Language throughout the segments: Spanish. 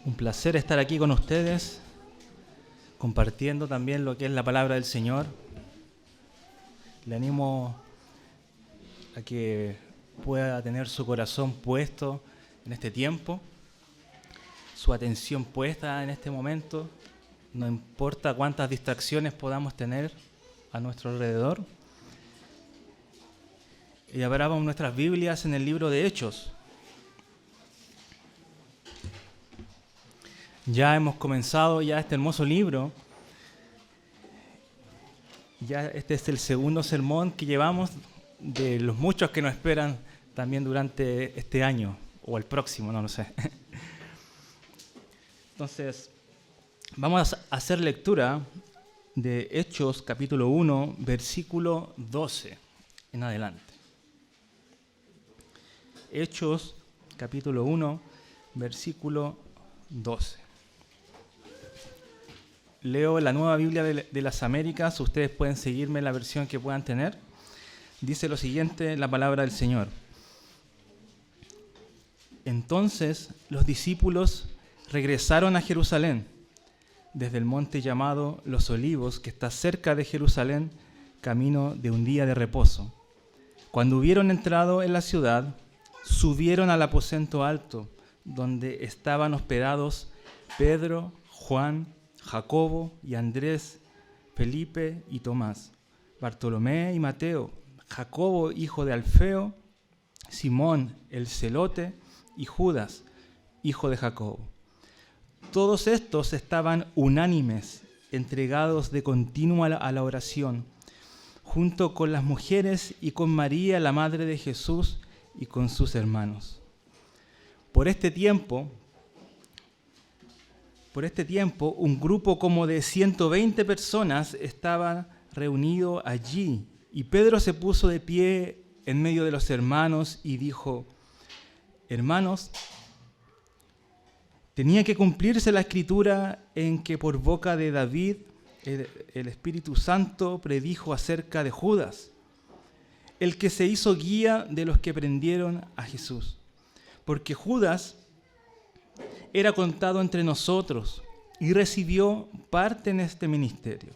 Un placer estar aquí con ustedes, compartiendo también lo que es la palabra del Señor. Le animo a que pueda tener su corazón puesto en este tiempo, su atención puesta en este momento, no importa cuántas distracciones podamos tener a nuestro alrededor. Y abramos nuestras Biblias en el libro de Hechos. Ya hemos comenzado este hermoso libro. Ya este es el segundo sermón que llevamos de los muchos que nos esperan también durante este año o el próximo, no lo sé. Entonces, vamos a hacer lectura de Hechos capítulo 1, versículo 12 en adelante. Hechos capítulo 1, versículo 12. Leo la Nueva Biblia de las Américas, ustedes pueden seguirme en la versión que puedan tener. Dice lo siguiente, la palabra del Señor. Entonces los discípulos regresaron a Jerusalén, desde el monte llamado Los Olivos, que está cerca de Jerusalén, camino de un día de reposo. Cuando hubieron entrado en la ciudad, subieron al aposento alto, donde estaban hospedados Pedro, Juan, Jacobo y Andrés, Felipe y Tomás, Bartolomé y Mateo, Jacobo hijo de Alfeo, Simón el celote y Judas, hijo de Jacobo. Todos estos estaban unánimes, entregados de continuo a la oración, junto con las mujeres y con María, la madre de Jesús, y con sus hermanos. Por este tiempo, un grupo como de 120 personas estaba reunido allí, y Pedro se puso de pie en medio de los hermanos y dijo: Hermanos, tenía que cumplirse la escritura en que por boca de David el Espíritu Santo predijo acerca de Judas, el que se hizo guía de los que prendieron a Jesús. Porque Judas era contado entre nosotros y recibió parte en este ministerio.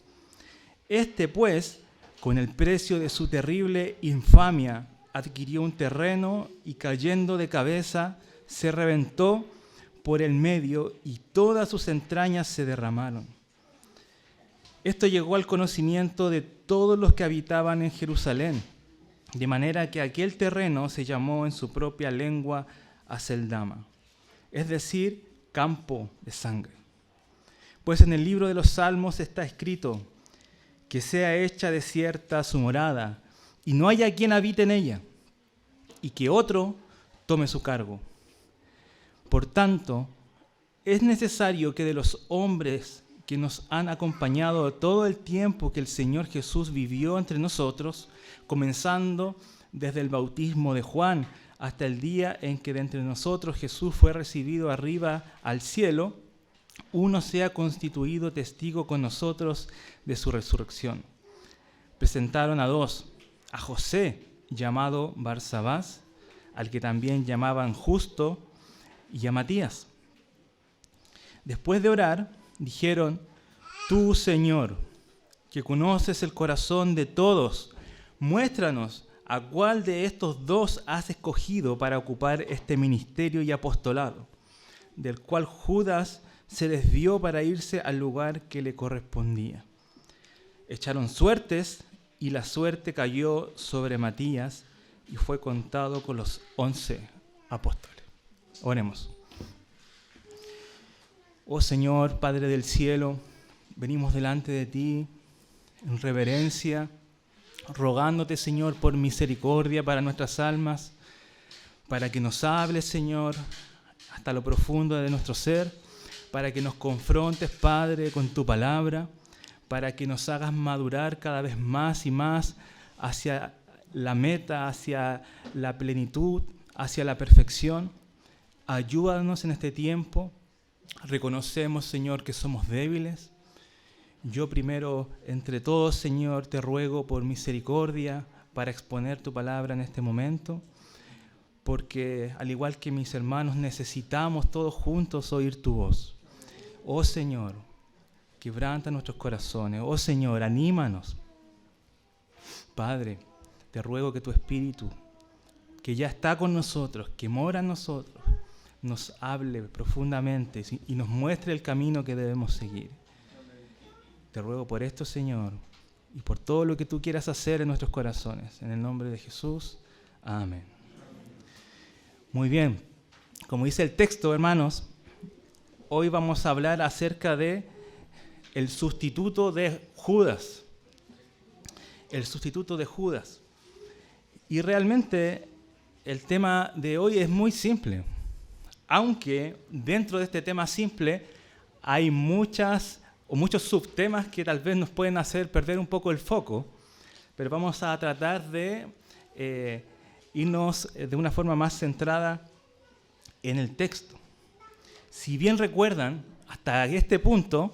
Este, pues, con el precio de su terrible infamia, adquirió un terreno y cayendo de cabeza, se reventó por el medio y todas sus entrañas se derramaron. Esto llegó al conocimiento de todos los que habitaban en Jerusalén, de manera que aquel terreno se llamó en su propia lengua Aceldama, es decir, campo de sangre. Pues en el libro de los Salmos está escrito: que sea hecha desierta su morada, y no haya quien habite en ella, y que otro tome su cargo. Por tanto, es necesario que de los hombres que nos han acompañado todo el tiempo que el Señor Jesús vivió entre nosotros, comenzando desde el bautismo de Juan hasta el día en que de entre nosotros Jesús fue recibido arriba al cielo, uno sea constituido testigo con nosotros de su resurrección. Presentaron a dos: a José, llamado Barsabás, al que también llamaban Justo, y a Matías. Después de orar, dijeron: Tú, Señor, que conoces el corazón de todos, muéstranos a cuál de estos dos has escogido para ocupar este ministerio y apostolado, del cual Judas se desvió para irse al lugar que le correspondía. Echaron suertes y la suerte cayó sobre Matías y fue contado con los 11 apóstoles. Oremos. Oh Señor, Padre del cielo, venimos delante de ti en reverencia, rogándote, Señor, por misericordia para nuestras almas, para que nos hables, Señor, hasta lo profundo de nuestro ser, para que nos confrontes, Padre, con tu palabra, para que nos hagas madurar cada vez más y más hacia la meta, hacia la plenitud, hacia la perfección. Ayúdanos en este tiempo. Reconocemos, Señor, que somos débiles. Yo primero, entre todos, Señor, te ruego por misericordia para exponer tu palabra en este momento, porque al igual que mis hermanos necesitamos todos juntos oír tu voz. Oh Señor, quebranta nuestros corazones. Oh Señor, anímanos. Padre, te ruego que tu Espíritu, que ya está con nosotros, que mora en nosotros, nos hable profundamente y nos muestre el camino que debemos seguir. Te ruego por esto, Señor, y por todo lo que tú quieras hacer en nuestros corazones. En el nombre de Jesús. Amén. Muy bien. Como dice el texto, hermanos, hoy vamos a hablar acerca de el sustituto de Judas. El sustituto de Judas. Y realmente el tema de hoy es muy simple. Aunque dentro de este tema simple hay muchos subtemas que tal vez nos pueden hacer perder un poco el foco, pero vamos a tratar de irnos de una forma más centrada en el texto. Si bien recuerdan, hasta este punto,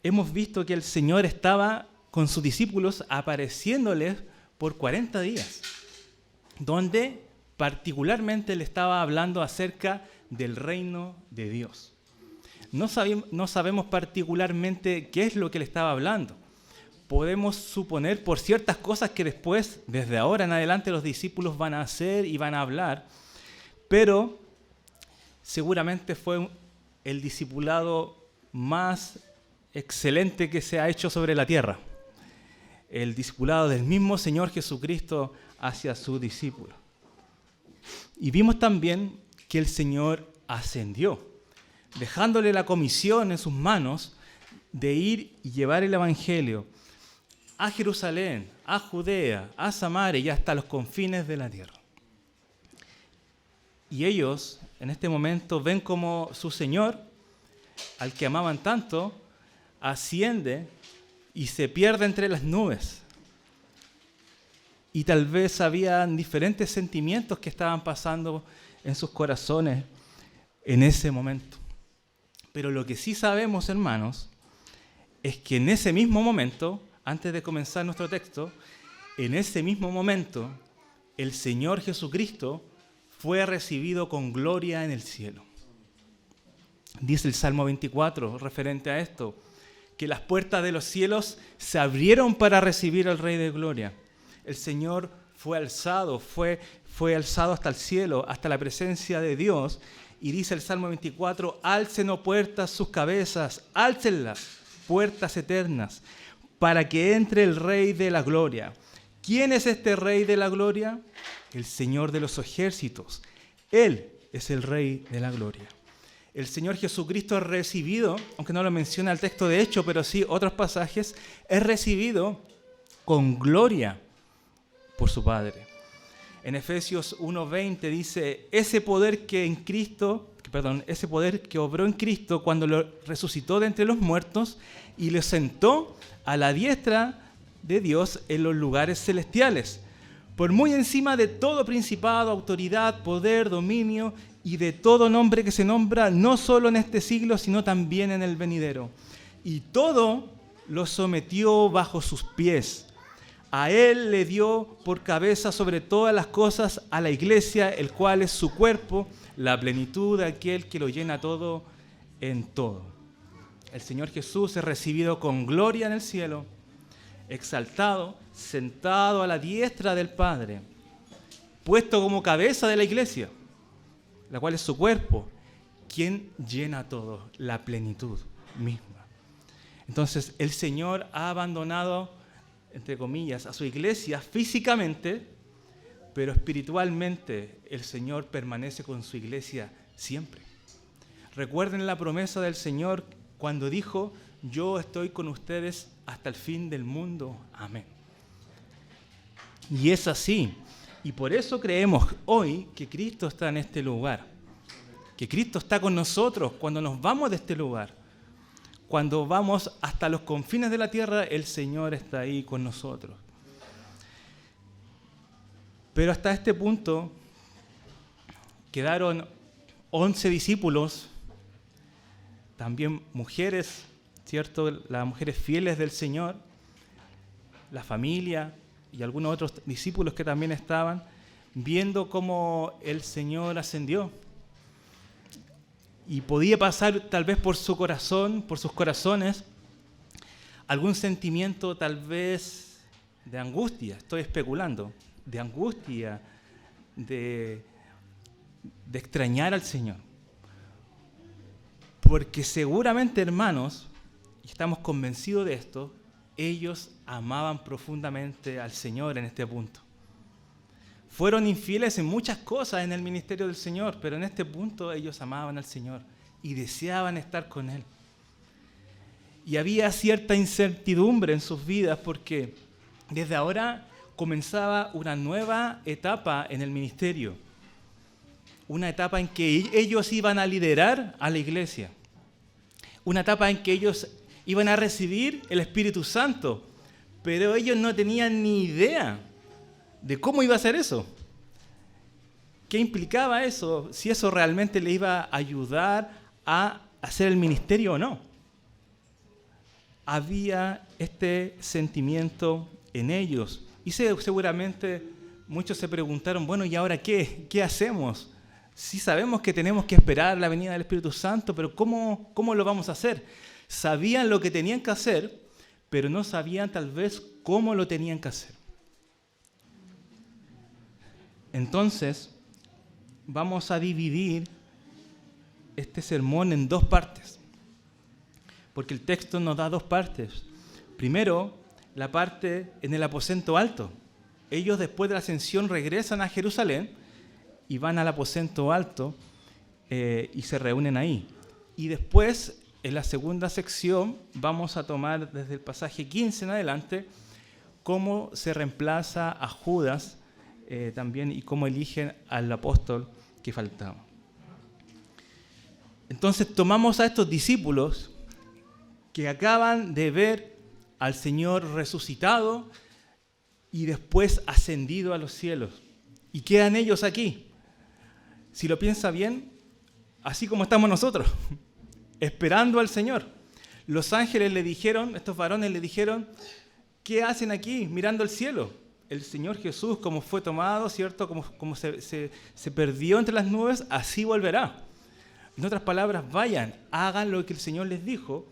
hemos visto que el Señor estaba con sus discípulos apareciéndoles por 40 días, donde particularmente le estaba hablando acerca del reino de Dios. No sabemos particularmente qué es lo que le estaba hablando. Podemos suponer por ciertas cosas que después, desde ahora en adelante, los discípulos van a hacer y van a hablar, pero seguramente fue el discipulado más excelente que se ha hecho sobre la tierra. El discipulado del mismo Señor Jesucristo hacia sus discípulos. Y vimos también que el Señor ascendió, dejándole la comisión en sus manos de ir y llevar el Evangelio a Jerusalén, a Judea, a Samaria y hasta los confines de la tierra. Y ellos, en este momento, ven como su Señor, al que amaban tanto, asciende y se pierde entre las nubes. Y tal vez habían diferentes sentimientos que estaban pasando en sus corazones en ese momento. Pero lo que sí sabemos, hermanos, es que en ese mismo momento, antes de comenzar nuestro texto, en ese mismo momento, el Señor Jesucristo fue recibido con gloria en el cielo. Dice el Salmo 24, referente a esto, que las puertas de los cielos se abrieron para recibir al Rey de Gloria. El Señor fue alzado hasta el cielo, hasta la presencia de Dios. Y dice el Salmo 24, alcen, oh puertas, sus cabezas, álcenlas, puertas eternas, para que entre el Rey de la Gloria. ¿Quién es este Rey de la Gloria? El Señor de los ejércitos. Él es el Rey de la Gloria. El Señor Jesucristo es recibido, aunque no lo menciona el texto de Hechos, pero sí otros pasajes, es recibido con gloria por su Padre. En Efesios 1:20 dice, ese poder que obró en Cristo cuando lo resucitó de entre los muertos y lo sentó a la diestra de Dios en los lugares celestiales, por muy encima de todo principado, autoridad, poder, dominio y de todo nombre que se nombra, no solo en este siglo, sino también en el venidero. Y todo lo sometió bajo sus pies. A él le dio por cabeza sobre todas las cosas a la iglesia, el cual es su cuerpo, la plenitud de aquel que lo llena todo en todo. El Señor Jesús es recibido con gloria en el cielo, exaltado, sentado a la diestra del Padre, puesto como cabeza de la iglesia, la cual es su cuerpo, quien llena todo, la plenitud misma. Entonces, el Señor ha abandonado, entre comillas, a su iglesia físicamente, pero espiritualmente el Señor permanece con su iglesia siempre. Recuerden la promesa del Señor cuando dijo, yo estoy con ustedes hasta el fin del mundo. Amén. Y es así. Y por eso creemos hoy que Cristo está en este lugar. Que Cristo está con nosotros cuando nos vamos de este lugar. Cuando vamos hasta los confines de la tierra, el Señor está ahí con nosotros. Pero hasta este punto quedaron 11 discípulos, también mujeres, ¿cierto? Las mujeres fieles del Señor, la familia y algunos otros discípulos que también estaban, viendo cómo el Señor ascendió. Y podía pasar tal vez por su corazón, por sus corazones, algún sentimiento tal vez de angustia, estoy especulando, de angustia, de extrañar al Señor. Porque seguramente, hermanos, y estamos convencidos de esto, ellos amaban profundamente al Señor en este punto. Fueron infieles en muchas cosas en el ministerio del Señor, pero en este punto ellos amaban al Señor y deseaban estar con Él. Y había cierta incertidumbre en sus vidas porque desde ahora comenzaba una nueva etapa en el ministerio. Una etapa en que ellos iban a liderar a la iglesia. Una etapa en que ellos iban a recibir el Espíritu Santo, pero ellos no tenían ni idea de cómo iba a ser eso. ¿Qué implicaba eso? Si eso realmente le iba a ayudar a hacer el ministerio o no. Había este sentimiento en ellos. Y seguramente muchos se preguntaron, bueno, ¿y ahora qué? ¿Qué hacemos? Sí sabemos que tenemos que esperar la venida del Espíritu Santo, pero ¿cómo lo vamos a hacer? Sabían lo que tenían que hacer, pero no sabían tal vez cómo lo tenían que hacer. Entonces, vamos a dividir este sermón en dos partes, porque el texto nos da dos partes. Primero, la parte en el aposento alto. Ellos después de la ascensión regresan a Jerusalén y van al aposento alto y se reúnen ahí. Y después, en la segunda sección, vamos a tomar desde el pasaje 15 en adelante cómo se reemplaza a Judas también y cómo eligen al apóstol que faltaba. Entonces tomamos a estos discípulos que acaban de ver al Señor resucitado y después ascendido a los cielos. Y quedan ellos aquí. Si lo piensa bien, así como estamos nosotros, esperando al Señor. Los ángeles le dijeron, estos varones le dijeron, ¿qué hacen aquí mirando al cielo? El Señor Jesús, como fue tomado, ¿cierto? Como se perdió entre las nubes, así volverá. En otras palabras, vayan, hagan lo que el Señor les dijo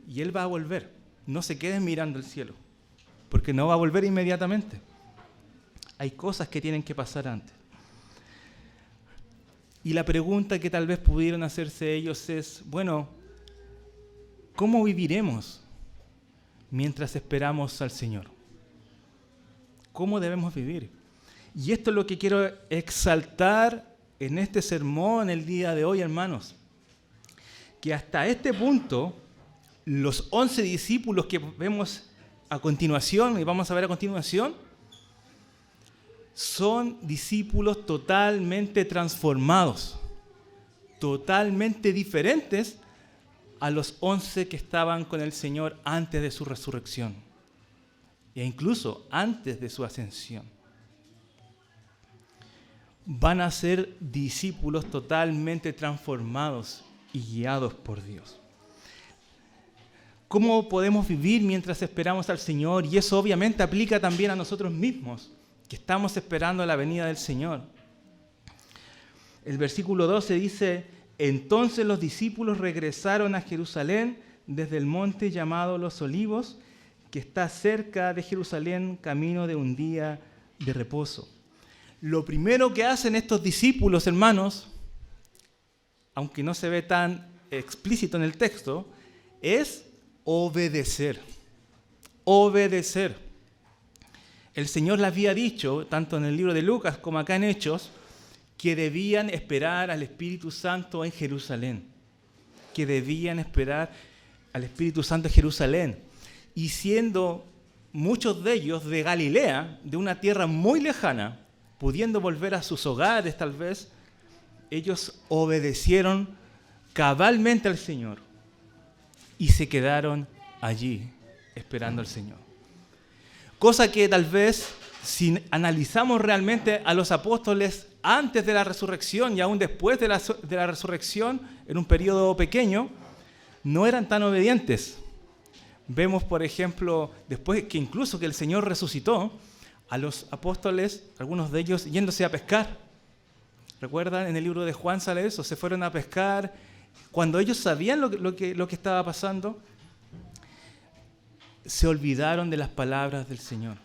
y Él va a volver. No se queden mirando el cielo, porque no va a volver inmediatamente. Hay cosas que tienen que pasar antes. Y la pregunta que tal vez pudieron hacerse ellos es, bueno, ¿cómo viviremos mientras esperamos al Señor? ¿Cómo debemos vivir? Y esto es lo que quiero exaltar en este sermón el día de hoy, hermanos. Que hasta este punto, los 11 discípulos que vemos a continuación, y vamos a ver a continuación, son discípulos totalmente transformados, totalmente diferentes a los 11 que estaban con el Señor antes de su resurrección e incluso antes de su ascensión. Van a ser discípulos totalmente transformados y guiados por Dios. ¿Cómo podemos vivir mientras esperamos al Señor? Y eso obviamente aplica también a nosotros mismos, que estamos esperando la venida del Señor. El versículo 12 dice, entonces los discípulos regresaron a Jerusalén desde el monte llamado Los Olivos, que está cerca de Jerusalén, camino de un día de reposo. Lo primero que hacen estos discípulos, hermanos, aunque no se ve tan explícito en el texto, es obedecer. Obedecer. El Señor les había dicho, tanto en el libro de Lucas como acá en Hechos, que debían esperar al Espíritu Santo en Jerusalén. Que debían esperar al Espíritu Santo en Jerusalén. Y siendo muchos de ellos de Galilea, de una tierra muy lejana, pudiendo volver a sus hogares tal vez, ellos obedecieron cabalmente al Señor y se quedaron allí esperando al Señor. Cosa que tal vez, si analizamos realmente a los apóstoles antes de la resurrección y aún después de la resurrección, en un periodo pequeño, no eran tan obedientes. Vemos, por ejemplo, después que incluso que el Señor resucitó, a los apóstoles, algunos de ellos yéndose a pescar. ¿Recuerdan? En el libro de Juan sale eso, se fueron a pescar. Cuando ellos sabían lo que estaba pasando, se olvidaron de las palabras del Señor.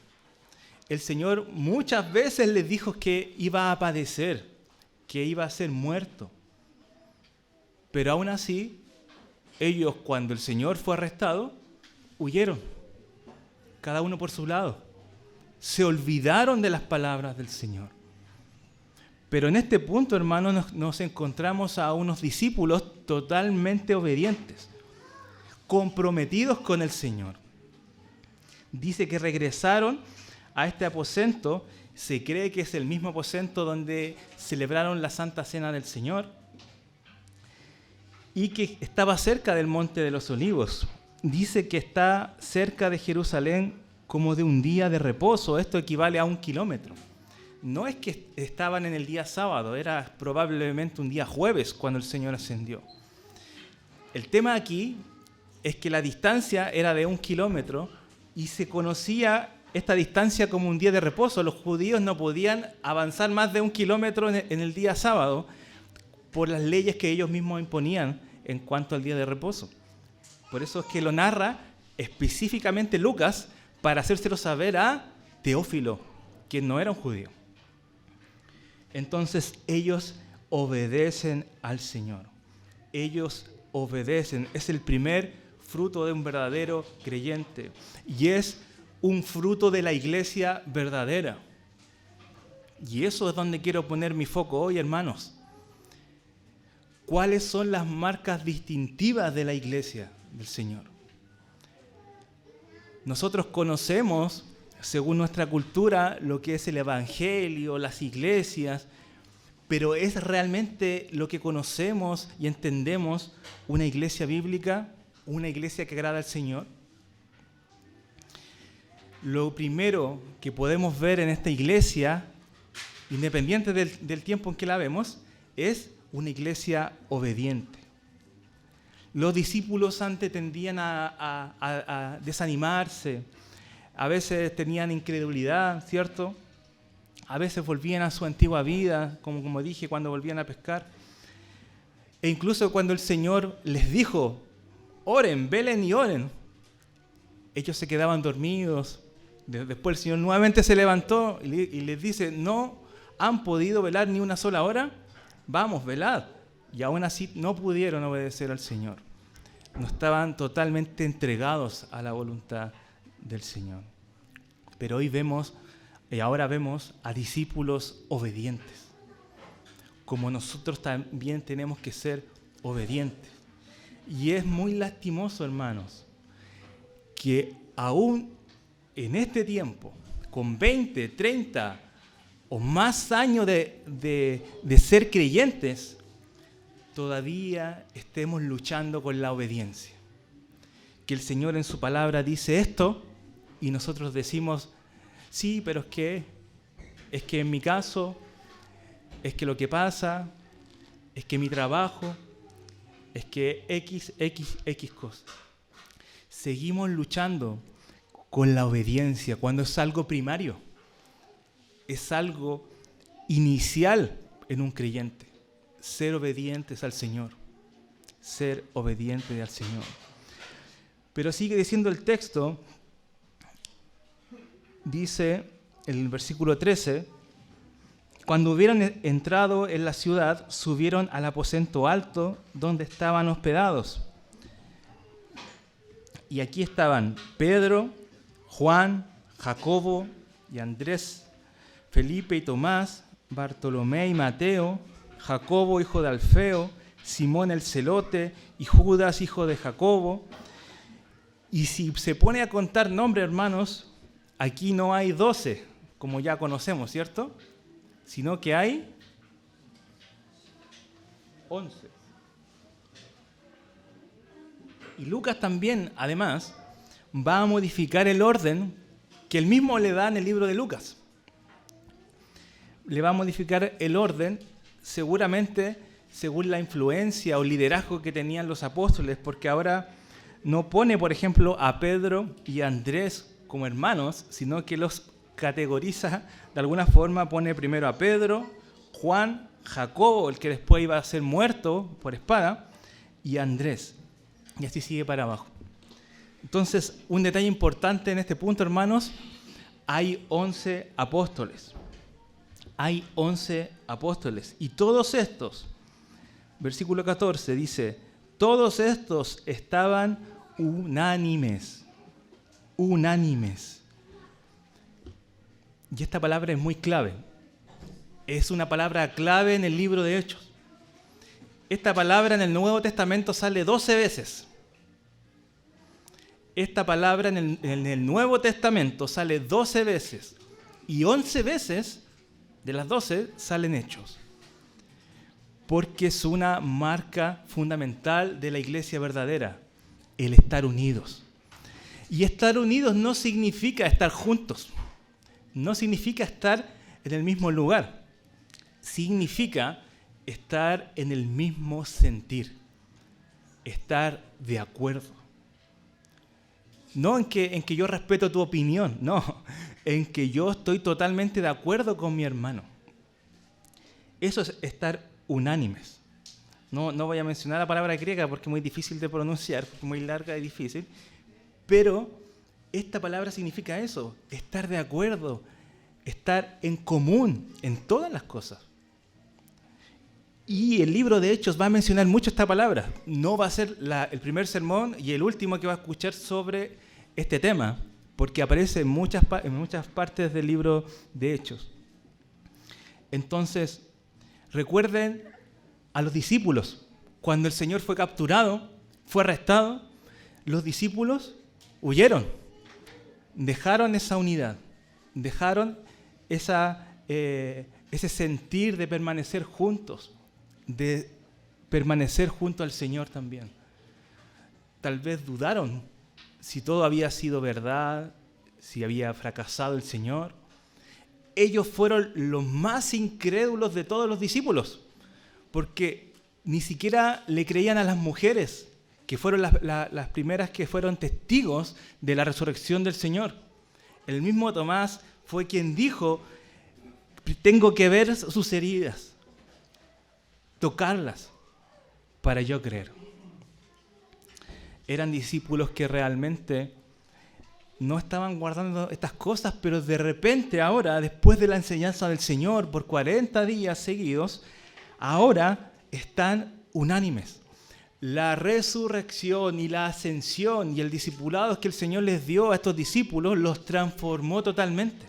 El Señor muchas veces les dijo que iba a padecer, que iba a ser muerto. Pero aún así, ellos, cuando el Señor fue arrestado, huyeron, cada uno por su lado. Se olvidaron de las palabras del Señor. Pero en este punto, hermanos, nos encontramos a unos discípulos totalmente obedientes, comprometidos con el Señor. Dice que regresaron a este aposento, se cree que es el mismo aposento donde celebraron la Santa Cena del Señor, y que estaba cerca del Monte de los Olivos. Dice que está cerca de Jerusalén como de un día de reposo. Esto equivale a 1 kilómetro. No es que estaban en el día sábado, era probablemente un día jueves cuando el Señor ascendió. El tema aquí es que la distancia era de 1 kilómetro y se conocía esta distancia como un día de reposo. Los judíos no podían avanzar más de 1 kilómetro en el día sábado por las leyes que ellos mismos imponían en cuanto al día de reposo. Por eso es que lo narra específicamente Lucas para hacérselo saber a Teófilo, que no era un judío. Entonces ellos obedecen al Señor. Ellos obedecen. Es el primer fruto de un verdadero creyente. Y es un fruto de la iglesia verdadera. Y eso es donde quiero poner mi foco hoy, hermanos. ¿Cuáles son las marcas distintivas de la iglesia del Señor? Nosotros conocemos, según nuestra cultura, lo que es el evangelio, las iglesias, pero ¿es realmente lo que conocemos y entendemos una iglesia bíblica, una iglesia que agrada al Señor? Lo primero que podemos ver en esta iglesia, independiente del tiempo en que la vemos, es una iglesia obediente. Los discípulos antes tendían a desanimarse, a veces tenían incredulidad, ¿cierto? A veces volvían a su antigua vida, como dije, cuando volvían a pescar. E incluso cuando el Señor les dijo, oren, velen y oren, ellos se quedaban dormidos. Después el Señor nuevamente se levantó y les dice, ¿no han podido velar ni una sola hora? Vamos, velad. Y aún así no pudieron obedecer al Señor. No estaban totalmente entregados a la voluntad del Señor. Pero hoy vemos, y ahora vemos a discípulos obedientes. Como nosotros también tenemos que ser obedientes. Y es muy lastimoso, hermanos, que aún en este tiempo, con 20, 30 o más años de ser creyentes, todavía estemos luchando con la obediencia. Que el Señor en su palabra dice esto y nosotros decimos, sí, pero es que en mi caso, es que lo que pasa, es que mi trabajo, es que X cosas. Seguimos luchando con la obediencia cuando es algo primario. Es algo inicial en un creyente. Ser obedientes al Señor. Ser obedientes al Señor. Pero sigue diciendo el texto, dice en el versículo 13, cuando hubieron entrado en la ciudad, subieron al aposento alto donde estaban hospedados. Y aquí estaban Pedro, Juan, Jacobo y Andrés, Felipe y Tomás, Bartolomé y Mateo, Jacobo, hijo de Alfeo, Simón el celote y Judas, hijo de Jacobo. Y si se pone a contar nombres, hermanos, aquí no hay 12, como ya conocemos, ¿cierto? Sino que hay 11. Y Lucas también, además, va a modificar el orden que él mismo le da en el libro de Lucas. Le va a modificar el orden seguramente según la influencia o liderazgo que tenían los apóstoles, porque ahora no pone, por ejemplo, a Pedro y a Andrés como hermanos, sino que los categoriza, de alguna forma pone primero a Pedro, Juan, Jacobo, el que después iba a ser muerto por espada, y Andrés. Y así sigue para abajo. Entonces, un detalle importante en este punto, hermanos, hay 11 apóstoles. Hay 11 apóstoles. Y todos estos, versículo 14 dice, todos estos estaban unánimes. Unánimes. Y esta palabra es muy clave. Es una palabra clave en el libro de Hechos. Esta palabra en el Nuevo Testamento sale 12 veces. Esta palabra en el Nuevo Testamento sale 12 veces. Y 11 veces de las 12 salen Hechos. Porque es una marca fundamental de la iglesia verdadera, el estar unidos. Y estar unidos no significa estar juntos. No significa estar en el mismo lugar. Significa estar en el mismo sentir. Estar de acuerdo. No en que yo respeto tu opinión, no. En que yo estoy totalmente de acuerdo con mi hermano. Eso es estar unánimes. No voy a mencionar la palabra griega porque es muy difícil de pronunciar, porque es muy larga y difícil. Pero esta palabra significa eso, estar de acuerdo, estar en común en todas las cosas. Y el libro de Hechos va a mencionar mucho esta palabra. No va a ser el primer sermón y el último que va a escuchar sobre este tema, porque aparece en muchas partes del libro de Hechos. Entonces, recuerden a los discípulos. Cuando el Señor fue capturado, fue arrestado, los discípulos huyeron. Dejaron esa unidad, dejaron ese sentir de permanecer juntos, de permanecer junto al Señor también. Tal vez dudaron si todo había sido verdad, si había fracasado el Señor. Ellos fueron los más incrédulos de todos los discípulos, porque ni siquiera le creían a las mujeres, que fueron las primeras que fueron testigos de la resurrección del Señor. El mismo Tomás fue quien dijo, tengo que ver sus heridas, tocarlas, para yo creer. Eran discípulos que realmente no estaban guardando estas cosas, pero de repente ahora, después de la enseñanza del Señor por 40 días seguidos, ahora están unánimes. La resurrección y la ascensión y el discipulado que el Señor les dio a estos discípulos los transformó totalmente.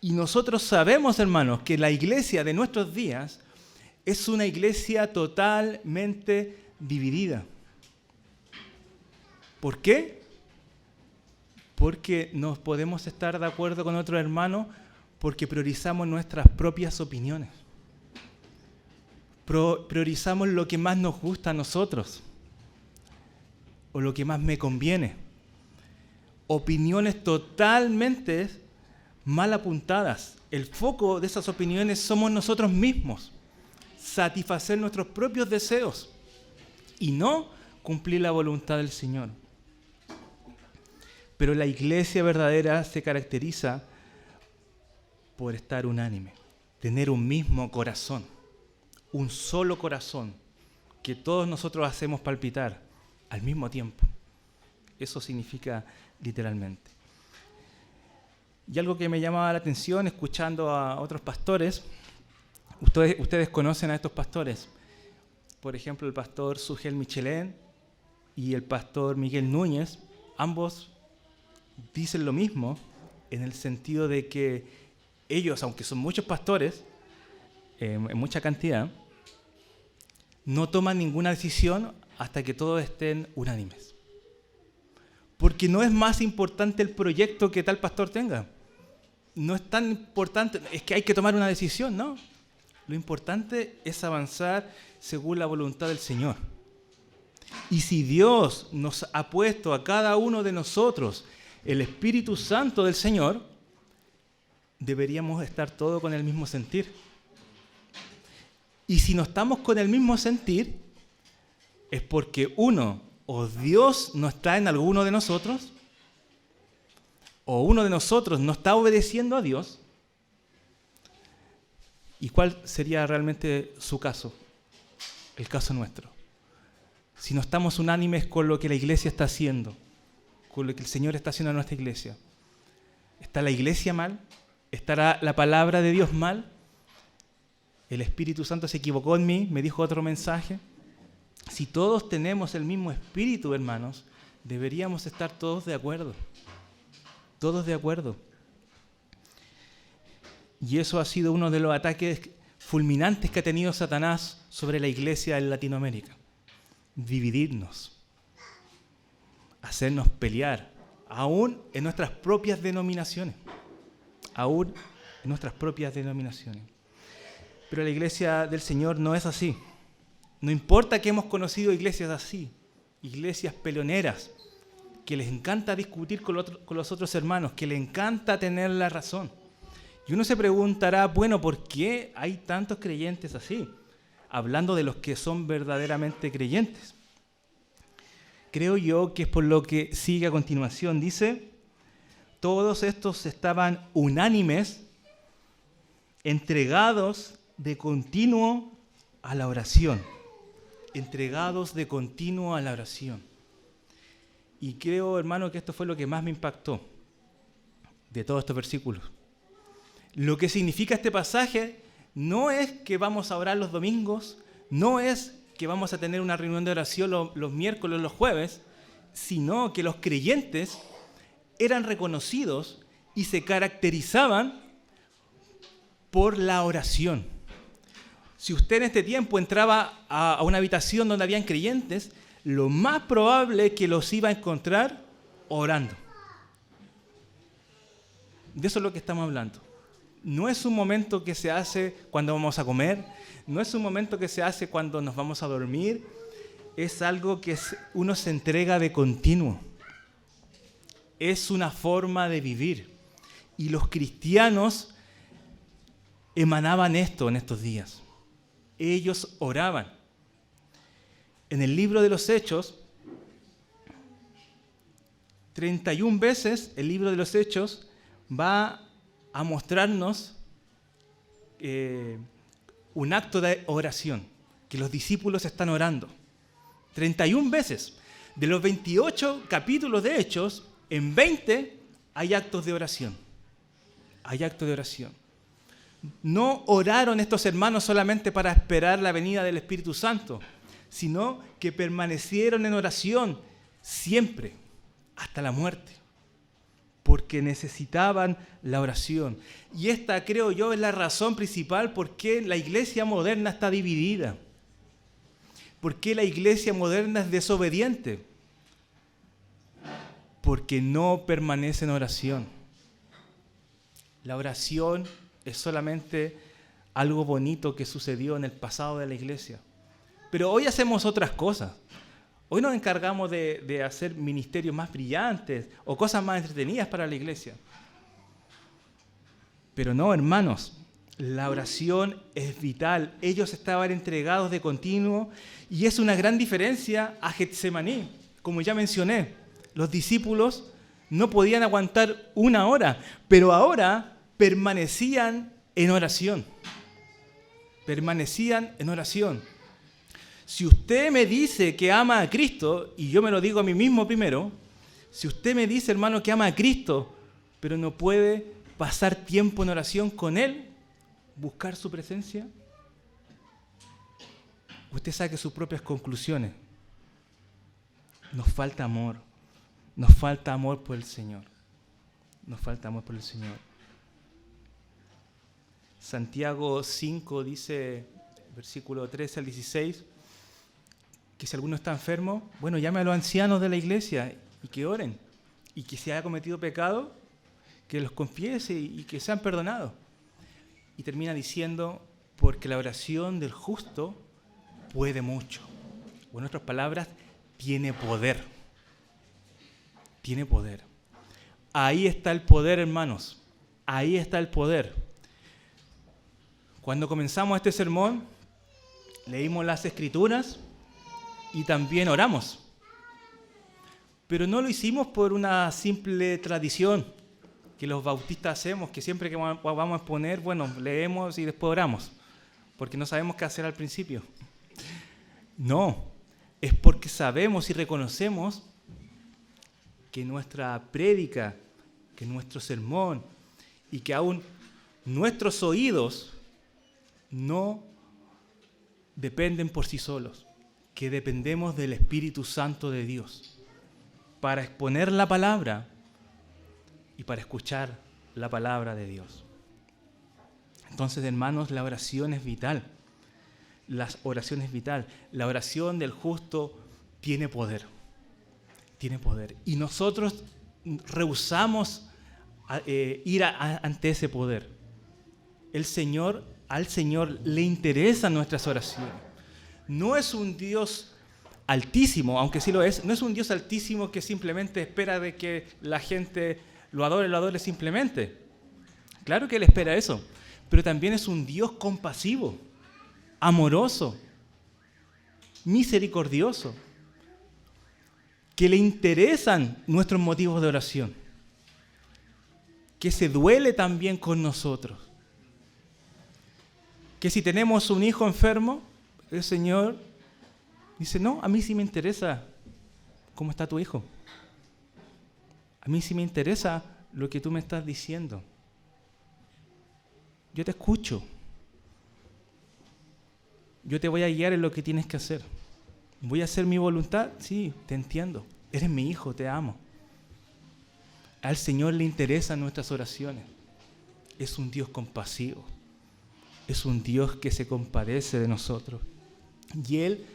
Y nosotros sabemos, hermanos, que la iglesia de nuestros días es una iglesia totalmente dividida. ¿Por qué? Porque no podemos estar de acuerdo con otro hermano porque priorizamos nuestras propias opiniones. Priorizamos lo que más nos gusta a nosotros o lo que más me conviene. Opiniones totalmente mal apuntadas. El foco de esas opiniones somos nosotros mismos. Satisfacer nuestros propios deseos y no cumplir la voluntad del Señor. Pero la iglesia verdadera se caracteriza por estar unánime, tener un mismo corazón, un solo corazón, que todos nosotros hacemos palpitar al mismo tiempo. Eso significa literalmente. Y algo que me llamaba la atención escuchando a otros pastores, ustedes conocen a estos pastores, por ejemplo el pastor Sugel Michelén y el pastor Miguel Núñez, ambos dicen lo mismo en el sentido de que ellos, aunque son muchos pastores, en mucha cantidad, no toman ninguna decisión hasta que todos estén unánimes. Porque no es más importante el proyecto que tal pastor tenga. No es tan importante, es que hay que tomar una decisión, ¿no? Lo importante es avanzar según la voluntad del Señor. Y si Dios nos ha puesto a cada uno de nosotros el Espíritu Santo del Señor, deberíamos estar todos con el mismo sentir. Y si no estamos con el mismo sentir, es porque uno, o Dios no está en alguno de nosotros, o uno de nosotros no está obedeciendo a Dios, ¿y cuál sería realmente su caso? El caso nuestro. Si no estamos unánimes con lo que la iglesia está haciendo, con lo que el Señor está haciendo en nuestra iglesia, ¿está la iglesia mal? ¿Estará la palabra de Dios mal? ¿El Espíritu Santo se equivocó en mí? ¿Me dijo otro mensaje? Si todos tenemos el mismo espíritu, hermanos, deberíamos estar todos de acuerdo. Todos de acuerdo. Y eso ha sido uno de los ataques fulminantes que ha tenido Satanás sobre la iglesia en Latinoamérica. Dividirnos. Hacernos pelear. Aún en nuestras propias denominaciones. Aún en nuestras propias denominaciones. Pero la iglesia del Señor no es así. No importa que hemos conocido iglesias así, iglesias peleoneras, que les encanta discutir con los otros hermanos, que les encanta tener la razón. Y uno se preguntará, bueno, ¿por qué hay tantos creyentes así? Hablando de los que son verdaderamente creyentes. Creo yo que es por lo que sigue a continuación. Dice, todos estos estaban unánimes, entregados de continuo a la oración. Entregados de continuo a la oración. Y creo, hermano, que esto fue lo que más me impactó de todos estos versículos. Lo que significa este pasaje no es que vamos a orar los domingos, no es que vamos a tener una reunión de oración los miércoles o los jueves, sino que los creyentes eran reconocidos y se caracterizaban por la oración. Si usted en este tiempo entraba a una habitación donde habían creyentes, lo más probable es que los iba a encontrar orando. De eso es lo que estamos hablando. No es un momento que se hace cuando vamos a comer, no es un momento que se hace cuando nos vamos a dormir, es algo que uno se entrega de continuo. Es una forma de vivir. Y los cristianos emanaban esto en estos días. Ellos oraban. En el libro de los Hechos, 31 veces el libro de los Hechos va a mostrarnos un acto de oración, que los discípulos están orando. 31 veces. De los 28 capítulos de Hechos, en 20 hay actos de oración. Hay actos de oración. No oraron estos hermanos solamente para esperar la venida del Espíritu Santo, sino que permanecieron en oración siempre, hasta la muerte, porque necesitaban la oración. Y esta, creo yo, es la razón principal por qué la iglesia moderna está dividida, por qué la iglesia moderna es desobediente, porque no permanece en oración. La oración es solamente algo bonito que sucedió en el pasado de la iglesia. Pero hoy hacemos otras cosas. Hoy nos encargamos de hacer ministerios más brillantes o cosas más entretenidas para la iglesia. Pero no, hermanos, la oración es vital. Ellos estaban entregados de continuo y es una gran diferencia a Getsemaní. Como ya mencioné, los discípulos no podían aguantar una hora, pero ahora permanecían en oración. Permanecían en oración. Si usted me dice que ama a Cristo, y yo me lo digo a mí mismo primero, si usted me dice, hermano, que ama a Cristo, pero no puede pasar tiempo en oración con Él, buscar su presencia, usted saque sus propias conclusiones. Nos falta amor. Nos falta amor por el Señor. Nos falta amor por el Señor. Santiago 5 dice, versículo 13 al 16, que si alguno está enfermo, bueno, llame a los ancianos de la iglesia y que oren. Y que si haya cometido pecado, que los confiese y que sean perdonados. Y termina diciendo, porque la oración del justo puede mucho. O en otras palabras, tiene poder. Tiene poder. Ahí está el poder, hermanos. Ahí está el poder. Cuando comenzamos este sermón, leímos las Escrituras y también oramos. Pero no lo hicimos por una simple tradición que los bautistas hacemos, que siempre que vamos a exponer, bueno, leemos y después oramos, porque no sabemos qué hacer al principio. No, es porque sabemos y reconocemos que nuestra prédica, que nuestro sermón y que aún nuestros oídos no dependen por sí solos, que dependemos del Espíritu Santo de Dios para exponer la palabra y para escuchar la palabra de Dios. Entonces, hermanos, la oración es vital. La oración es vital. La oración del justo tiene poder. Tiene poder. Y nosotros rehusamos ir ante ese poder. Al Señor le interesan nuestras oraciones. No es un Dios altísimo, aunque sí lo es, no es un Dios altísimo que simplemente espera de que la gente lo adore simplemente. Claro que Él espera eso, pero también es un Dios compasivo, amoroso, misericordioso, que le interesan nuestros motivos de oración, que se duele también con nosotros, que si tenemos un hijo enfermo, el Señor dice, no, a mí sí me interesa cómo está tu hijo. A mí sí me interesa lo que tú me estás diciendo. Yo te escucho. Yo te voy a guiar en lo que tienes que hacer. ¿Voy a hacer mi voluntad? Sí, te entiendo. Eres mi hijo, te amo. Al Señor le interesan nuestras oraciones. Es un Dios compasivo. Es un Dios que se compadece de nosotros. Y Él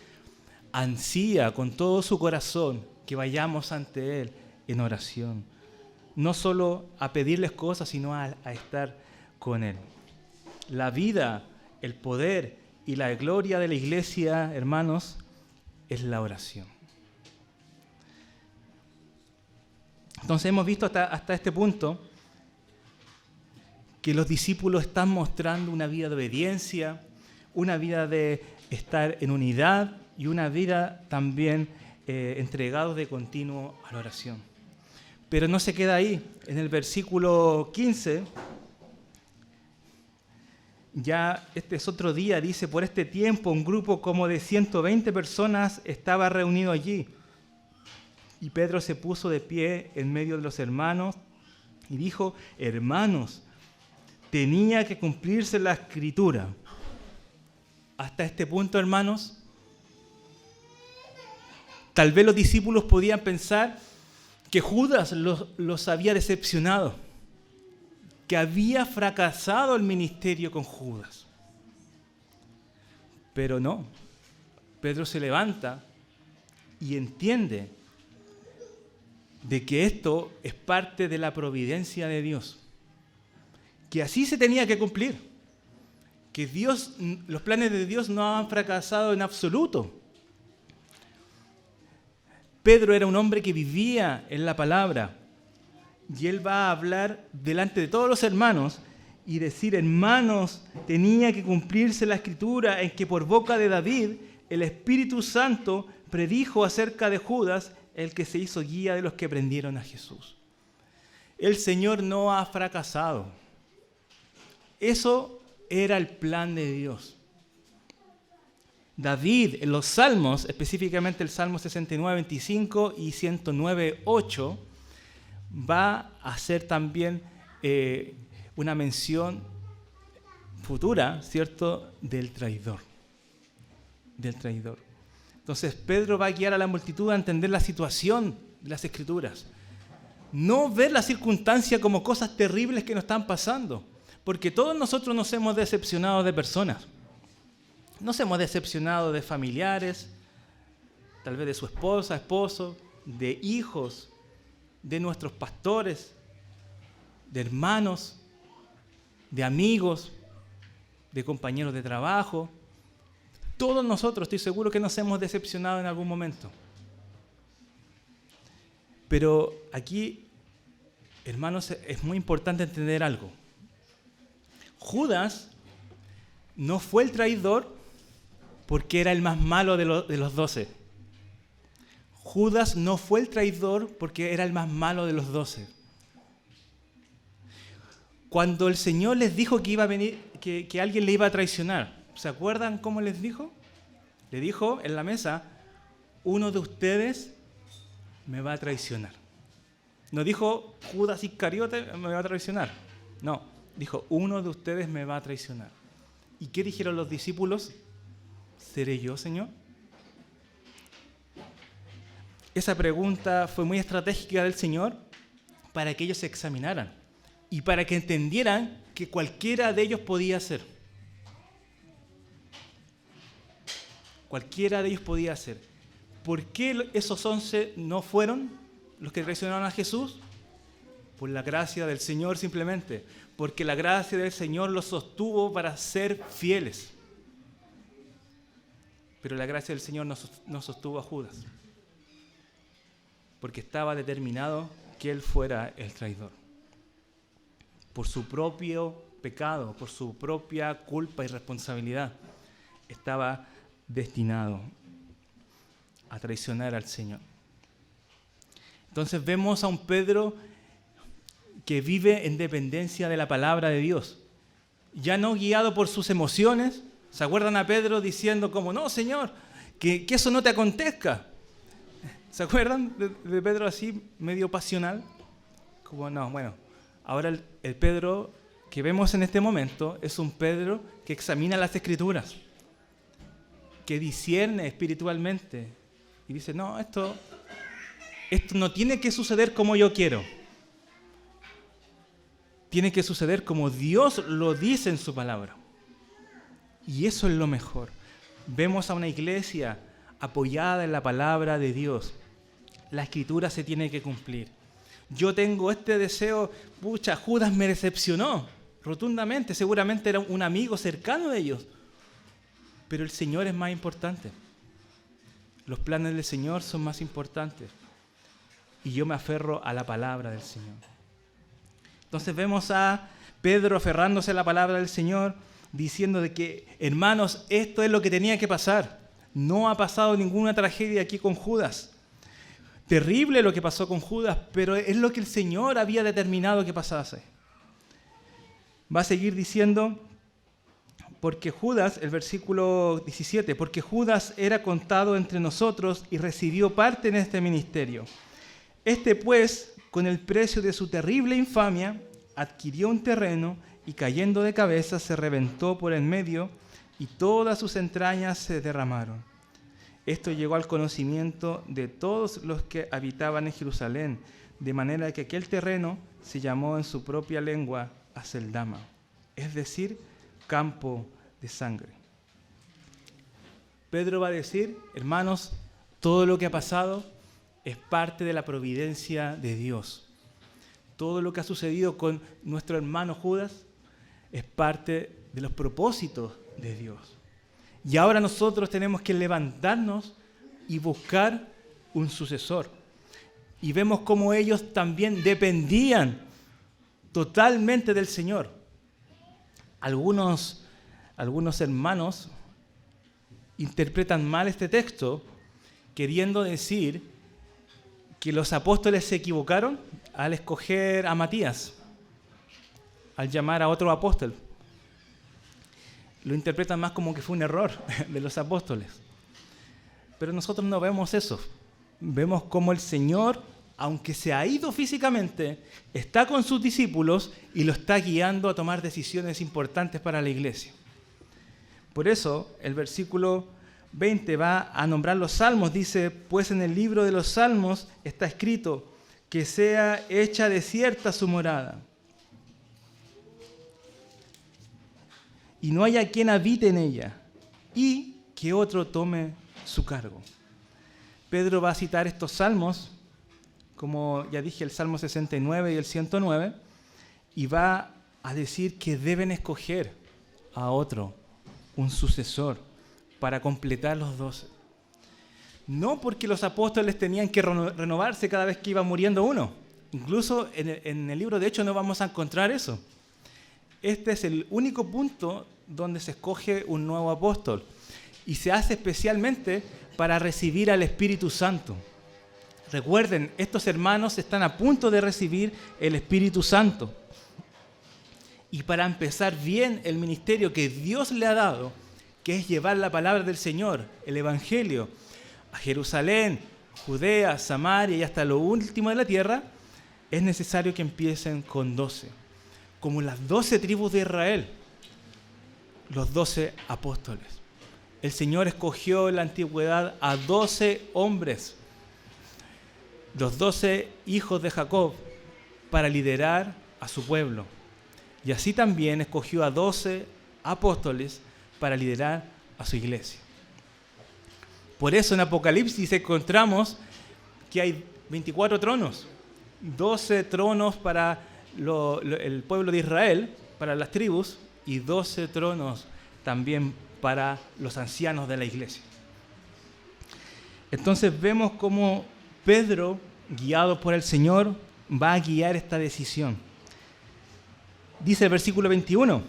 ansía con todo su corazón que vayamos ante Él en oración. No solo a pedirles cosas, sino a estar con Él. La vida, el poder y la gloria de la iglesia, hermanos, es la oración. Entonces hemos visto hasta este punto que los discípulos están mostrando una vida de obediencia, una vida de estar en unidad y una vida también entregados de continuo a la oración. Pero no se queda ahí. En el versículo 15, ya este es otro día, dice, por este tiempo un grupo como de 120 personas estaba reunido allí. Y Pedro se puso de pie en medio de los hermanos y dijo, hermanos, tenía que cumplirse la Escritura. Hasta este punto, hermanos, tal vez los discípulos podían pensar que Judas los había decepcionado, que había fracasado el ministerio con Judas. Pero no, Pedro se levanta y entiende de que esto es parte de la providencia de Dios, que así se tenía que cumplir, que Dios, los planes de Dios no han fracasado en absoluto. Pedro era un hombre que vivía en la palabra y él va a hablar delante de todos los hermanos y decir, hermanos, tenía que cumplirse la Escritura en que por boca de David el Espíritu Santo predijo acerca de Judas, el que se hizo guía de los que prendieron a Jesús. El Señor no ha fracasado. Eso era el plan de Dios. David, en los Salmos, específicamente el Salmo 69, 25 y 109, 8, va a hacer también una mención futura, ¿cierto?, del traidor. Del traidor. Entonces Pedro va a guiar a la multitud a entender la situación de las Escrituras. No ver la circunstancia como cosas terribles que nos están pasando, porque todos nosotros nos hemos decepcionado de personas. Nos hemos decepcionado de familiares, tal vez de su esposa, esposo, de hijos, de nuestros pastores, de hermanos, de amigos, de compañeros de trabajo. Todos nosotros, estoy seguro que nos hemos decepcionado en algún momento. Pero aquí, hermanos, es muy importante entender algo. Judas no fue el traidor porque era el más malo de los 12. Judas no fue el traidor porque era el más malo de los 12. Cuando el Señor les dijo que iba a venir, que alguien le iba a traicionar, ¿se acuerdan cómo les dijo? Le dijo en la mesa, uno de ustedes me va a traicionar. No dijo Judas Iscariote me va a traicionar. No, dijo uno de ustedes me va a traicionar. ¿Y qué dijeron los discípulos? ¿Seré yo, Señor? Esa pregunta fue muy estratégica del Señor para que ellos se examinaran y para que entendieran que cualquiera de ellos podía ser. Cualquiera de ellos podía ser. ¿Por qué esos 11 no fueron los que traicionaron a Jesús? Por la gracia del Señor simplemente. Porque la gracia del Señor los sostuvo para ser fieles. Pero la gracia del Señor no sostuvo a Judas. Porque estaba determinado que él fuera el traidor. Por su propio pecado, por su propia culpa y responsabilidad, estaba destinado a traicionar al Señor. Entonces vemos a un Pedro que vive en dependencia de la palabra de Dios, ya no guiado por sus emociones. ¿Se acuerdan a Pedro diciendo como, no, Señor, que eso no te acontezca? ¿Se acuerdan de Pedro así, medio pasional? Como no, bueno, ahora el Pedro que vemos en este momento es un Pedro que examina las Escrituras, que discierne espiritualmente y dice, no, esto no tiene que suceder como yo quiero. Tiene que suceder como Dios lo dice en su palabra. Y eso es lo mejor. Vemos a una iglesia apoyada en la palabra de Dios. La Escritura se tiene que cumplir. Yo tengo este deseo, pucha, Judas me decepcionó rotundamente, seguramente era un amigo cercano de ellos. Pero el Señor es más importante. Los planes del Señor son más importantes. Y yo me aferro a la palabra del Señor. Entonces vemos a Pedro aferrándose a la palabra del Señor, diciendo de que, hermanos, esto es lo que tenía que pasar. No ha pasado ninguna tragedia aquí con Judas. Terrible lo que pasó con Judas, pero es lo que el Señor había determinado que pasase. Va a seguir diciendo, porque Judas, el versículo 17, porque Judas era contado entre nosotros y recibió parte en este ministerio. Este pues, con el precio de su terrible infamia, adquirió un terreno y cayendo de cabeza se reventó por el medio y todas sus entrañas se derramaron. Esto llegó al conocimiento de todos los que habitaban en Jerusalén, de manera que aquel terreno se llamó en su propia lengua Aceldama, es decir, campo de sangre. Pedro va a decir, hermanos, todo lo que ha pasado es parte de la providencia de Dios. Todo lo que ha sucedido con nuestro hermano Judas es parte de los propósitos de Dios. Y ahora nosotros tenemos que levantarnos y buscar un sucesor. Y vemos cómo ellos también dependían totalmente del Señor. Algunos hermanos interpretan mal este texto, queriendo decir que los apóstoles se equivocaron al escoger a Matías, al llamar a otro apóstol. Lo interpretan más como que fue un error de los apóstoles. Pero nosotros no vemos eso. Vemos cómo el Señor, aunque se ha ido físicamente, está con sus discípulos y lo está guiando a tomar decisiones importantes para la iglesia. Por eso, el versículo 20 va a nombrar los salmos. Dice, pues en el libro de los salmos está escrito, que sea hecha desierta su morada. Y no haya quien habite en ella, y que otro tome su cargo. Pedro va a citar estos salmos, como ya dije, el Salmo 69 y el 109, y va a decir que deben escoger a otro, un sucesor, para completar los 12. No porque los apóstoles tenían que renovarse cada vez que iba muriendo uno. Incluso en el libro de Hechos no vamos a encontrar eso. Este es el único punto donde se escoge un nuevo apóstol. Y se hace especialmente para recibir al Espíritu Santo. Recuerden, estos hermanos están a punto de recibir el Espíritu Santo. y para empezar bien el ministerio que Dios le ha dado, que es llevar la palabra del Señor, el Evangelio, a Jerusalén, Judea, Samaria y hasta lo último de la tierra, es necesario que empiecen con 12, como las 12 tribus de Israel, los 12 apóstoles. El Señor escogió en la antigüedad a 12 hombres, los 12 hijos de Jacob, para liderar a su pueblo. Y así también escogió a 12 apóstoles para liderar a su iglesia. Por eso en Apocalipsis encontramos que hay 24 tronos, 12 tronos para el pueblo de Israel, para las tribus, y 12 tronos también para los ancianos de la iglesia. Entonces vemos cómo Pedro, guiado por el Señor, va a guiar esta decisión. Dice el versículo 21: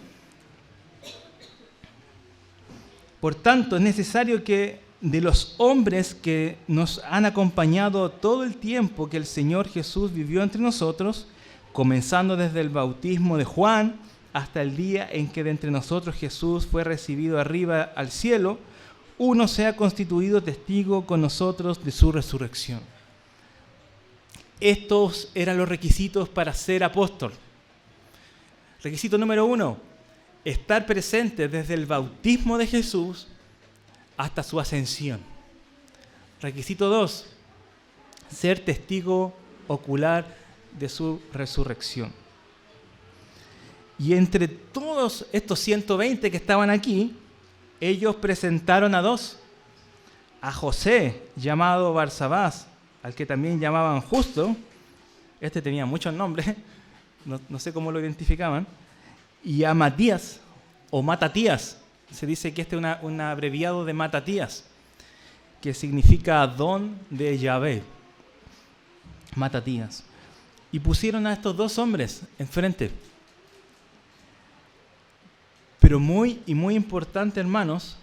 por tanto, es necesario que de los hombres que nos han acompañado todo el tiempo que el Señor Jesús vivió entre nosotros, comenzando desde el bautismo de Juan hasta el día en que de entre nosotros Jesús fue recibido arriba al cielo, uno sea constituido testigo con nosotros de su resurrección. Estos eran los requisitos para ser apóstol. Requisito número 1, estar presente desde el bautismo de Jesús hasta su ascensión. Requisito 2, ser testigo ocular de su resurrección. Y entre todos estos 120 que estaban aquí, ellos presentaron a 2. A José, llamado Barsabás, al que también llamaban Justo. Este tenía muchos nombres, no sé cómo lo identificaban. Y a Matías, o Matatías. Se dice que este es un abreviado de Matatías, que significa don de Yahvé. Matatías. Y pusieron a estos 2 hombres enfrente. Pero muy importante, hermanos,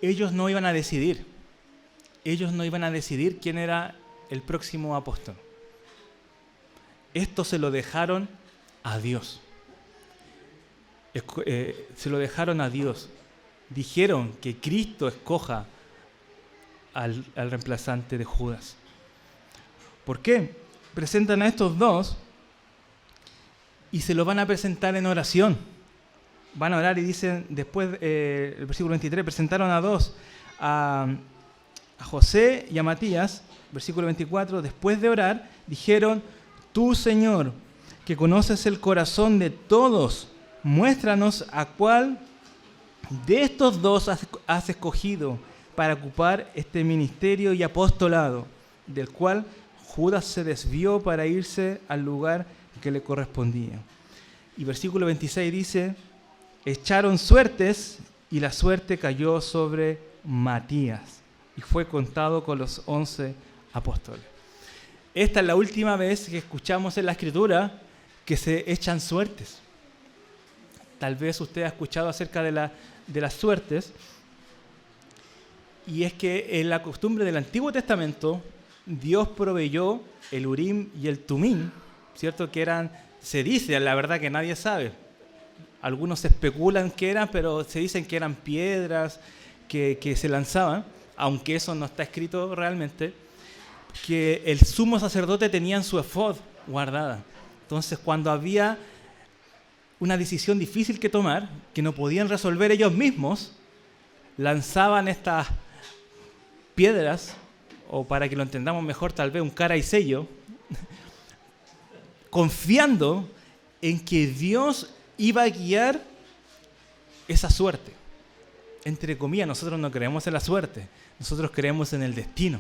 ellos no iban a decidir. Ellos no iban a decidir quién era el próximo apóstol. Esto se lo dejaron a Dios. Se lo dejaron a Dios. Dijeron que Cristo escoja al reemplazante de Judas. ¿Por qué? Presentan a estos 2 y se lo van a presentar en oración. Van a orar y dicen, después, el versículo 23, presentaron a 2, a José y a Matías. Versículo 24, después de orar, dijeron: tú, Señor, que conoces el corazón de todos, muéstranos a cuál de estos 2 has escogido para ocupar este ministerio y apostolado, del cual Judas se desvió para irse al lugar que le correspondía. Y versículo 26 dice: echaron suertes y la suerte cayó sobre Matías y fue contado con los 11 apóstoles. Esta es la última vez que escuchamos en la Escritura que se echan suertes. Tal vez usted ha escuchado acerca de las suertes, y es que en la costumbre del Antiguo Testamento Dios proveyó el Urim y el Tumim, ¿cierto? Que eran, se dice, la verdad que nadie sabe. Algunos especulan que eran, pero se dicen que eran piedras que se lanzaban, aunque eso no está escrito realmente, que el sumo sacerdote tenía en su efod guardada. Entonces, cuando había una decisión difícil que tomar, que no podían resolver ellos mismos, lanzaban estas piedras, o para que lo entendamos mejor, tal vez un cara y sello, confiando en que Dios iba a guiar esa suerte. Entre comillas, nosotros no creemos en la suerte, nosotros creemos en el destino.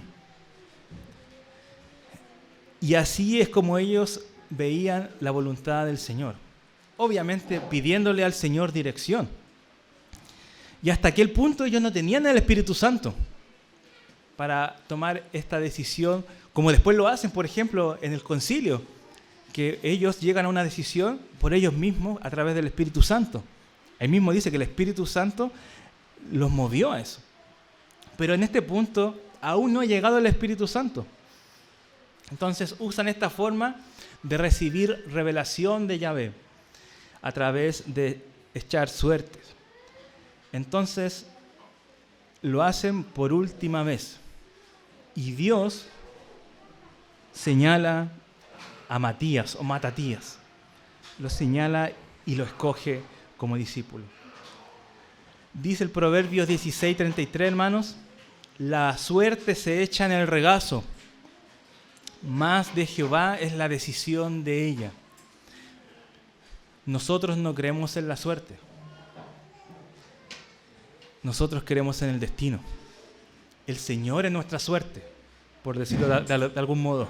Y así es como ellos veían la voluntad del Señor. Obviamente pidiéndole al Señor dirección. Y hasta aquel punto ellos no tenían el Espíritu Santo para tomar esta decisión, como después lo hacen, por ejemplo, en el concilio, que ellos llegan a una decisión por ellos mismos a través del Espíritu Santo. Él mismo dice que el Espíritu Santo los movió a eso. Pero en este punto aún no ha llegado el Espíritu Santo. Entonces usan esta forma de recibir revelación de Yahvé. a través de echar suertes. Entonces, lo hacen por última vez. Y Dios señala a Matías o Matatías. Lo señala y lo escoge como discípulo. Dice el Proverbios 16:33, hermanos, la suerte se echa en el regazo, mas de Jehová es la decisión de ella. Nosotros no creemos en la suerte. Nosotros creemos en el destino. El Señor es nuestra suerte, por decirlo de algún modo.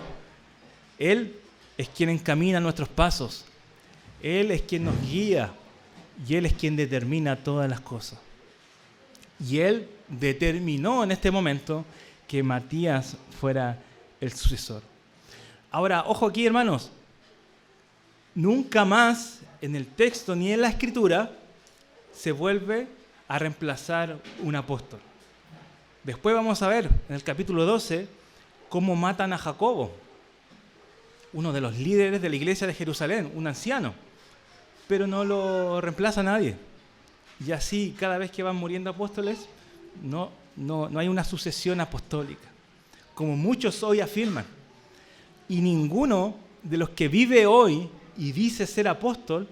Él es quien encamina nuestros pasos. Él es quien nos guía y Él es quien determina todas las cosas. Y Él determinó en este momento que Matías fuera el sucesor. Ahora, ojo aquí, hermanos. Nunca más en el texto ni en la Escritura se vuelve a reemplazar un apóstol. Después vamos a ver en el capítulo 12 cómo matan a Jacobo, uno de los líderes de la iglesia de Jerusalén, un anciano, pero no lo reemplaza nadie. Y así, cada vez que van muriendo apóstoles, no hay una sucesión apostólica, como muchos hoy afirman. Y ninguno de los que vive hoy y dice ser apóstol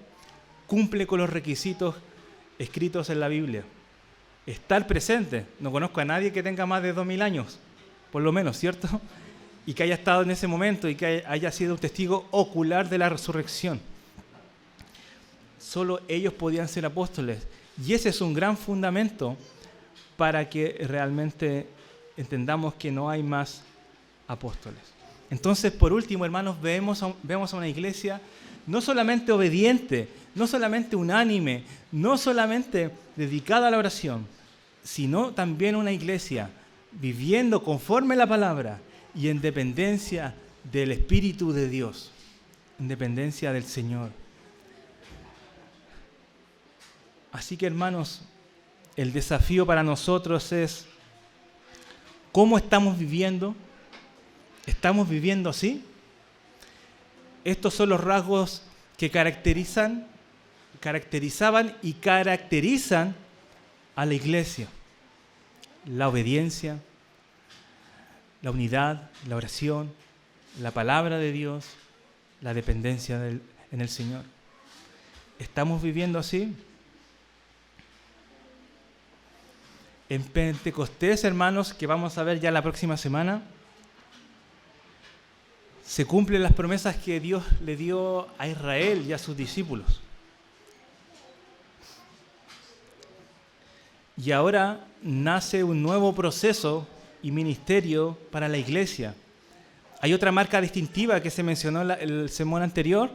cumple con los requisitos escritos en la Biblia. Estar presente. No conozco a nadie que tenga más de 2000 años, por lo menos, ¿cierto? Y que haya estado en ese momento y que haya sido un testigo ocular de la resurrección. Solo ellos podían ser apóstoles. Y ese es un gran fundamento para que realmente entendamos que no hay más apóstoles. Entonces, por último, hermanos, vemos a una iglesia no solamente obediente, no solamente unánime, no solamente dedicada a la oración, sino también una iglesia viviendo conforme a la palabra y en dependencia del Espíritu de Dios, en dependencia del Señor. Así que, hermanos, el desafío para nosotros es ¿cómo estamos viviendo? ¿Estamos viviendo así? Estos son los rasgos que caracterizaban y caracterizan a la iglesia: la obediencia, la unidad, la oración, la palabra de Dios, la dependencia en el Señor. ¿Estamos viviendo así? En Pentecostés, hermanos, que vamos a ver ya la próxima semana, se cumplen las promesas que Dios le dio a Israel y a sus discípulos. Y ahora nace un nuevo proceso y ministerio para la iglesia. Hay otra marca distintiva que se mencionó en el sermón anterior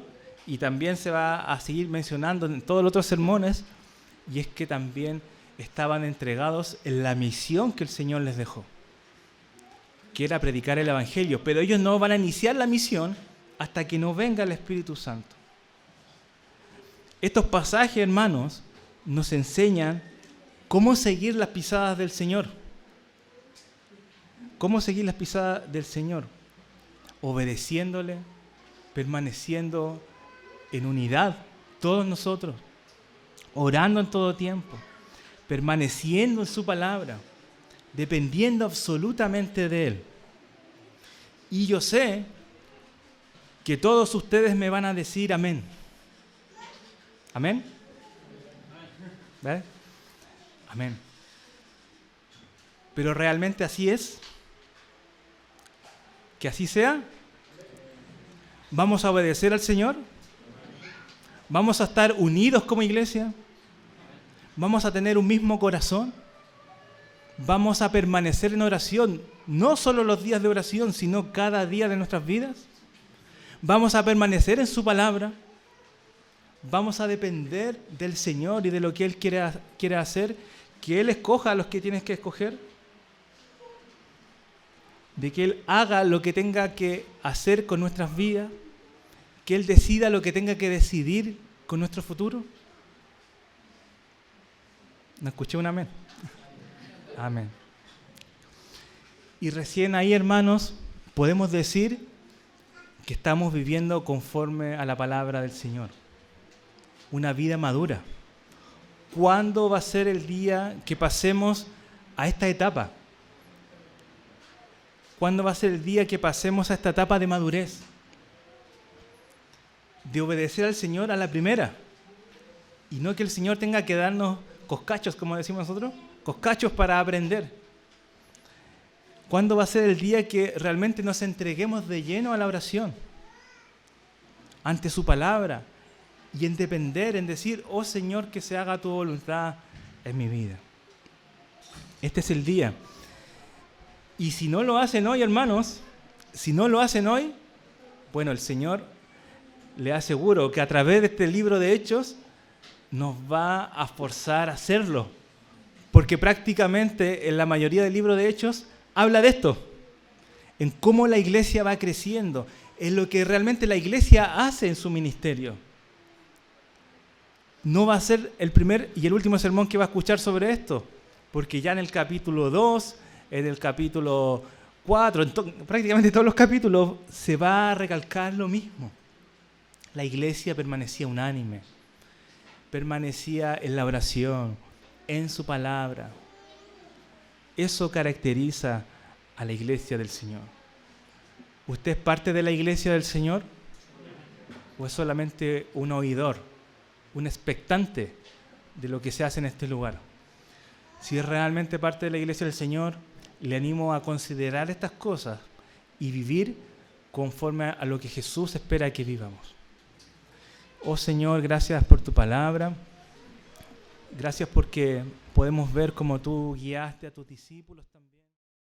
y también se va a seguir mencionando en todos los otros sermones, y es que también estaban entregados en la misión que el Señor les dejó, que era predicar el Evangelio, pero ellos no van a iniciar la misión hasta que no venga el Espíritu Santo. Estos pasajes, hermanos, nos enseñan cómo seguir las pisadas del Señor. ¿Cómo seguir las pisadas del Señor? Obedeciéndole, permaneciendo en unidad, todos nosotros, orando en todo tiempo, permaneciendo en su palabra, dependiendo absolutamente de Él. Y yo sé que todos ustedes me van a decir amén. ¿Amén? ¿Vale? Amén. ¿Pero realmente así es? ¿Que así sea? ¿Vamos a obedecer al Señor? ¿Vamos a estar unidos como iglesia? ¿Vamos a tener un mismo corazón? ¿Vamos a permanecer en oración, no solo los días de oración, sino cada día de nuestras vidas? ¿Vamos a permanecer en su palabra? ¿Vamos a depender del Señor y de lo que Él quiere hacer? ¿Que Él escoja a los que tienes que escoger? ¿De que Él haga lo que tenga que hacer con nuestras vidas? ¿Que Él decida lo que tenga que decidir con nuestro futuro? ¿No escuché un amén? Amén. Y recién ahí, hermanos, podemos decir que estamos viviendo conforme a la palabra del Señor. una vida madura. ¿Cuándo va a ser el día que pasemos a esta etapa? ¿Cuándo va a ser el día que pasemos a esta etapa de madurez? De obedecer al Señor a la primera. Y no que el Señor tenga que darnos coscachos, como decimos nosotros, coscachos para aprender. ¿Cuándo va a ser el día que realmente nos entreguemos de lleno a la oración? Ante su palabra. Y en depender, en decir, oh Señor, que se haga tu voluntad en mi vida. Este es el día. Y si no lo hacen hoy, hermanos, si no lo hacen hoy, bueno, el Señor, le aseguro que a través de este libro de Hechos nos va a forzar a hacerlo. Porque prácticamente en la mayoría del libro de Hechos habla de esto, en cómo la iglesia va creciendo, en lo que realmente la iglesia hace en su ministerio. No va a ser el primer y el último sermón que va a escuchar sobre esto, porque ya en el capítulo 2, en el capítulo 4, prácticamente todos los capítulos se va a recalcar lo mismo. La iglesia permanecía unánime, permanecía en la oración, en su palabra. Eso caracteriza a la iglesia del Señor. ¿Usted es parte de la iglesia del Señor? ¿O es solamente un oidor, un expectante de lo que se hace en este lugar? Si es realmente parte de la iglesia del Señor, le animo a considerar estas cosas y vivir conforme a lo que Jesús espera que vivamos. Oh Señor, gracias por tu palabra. Gracias porque podemos ver cómo tú guiaste a tus discípulos también.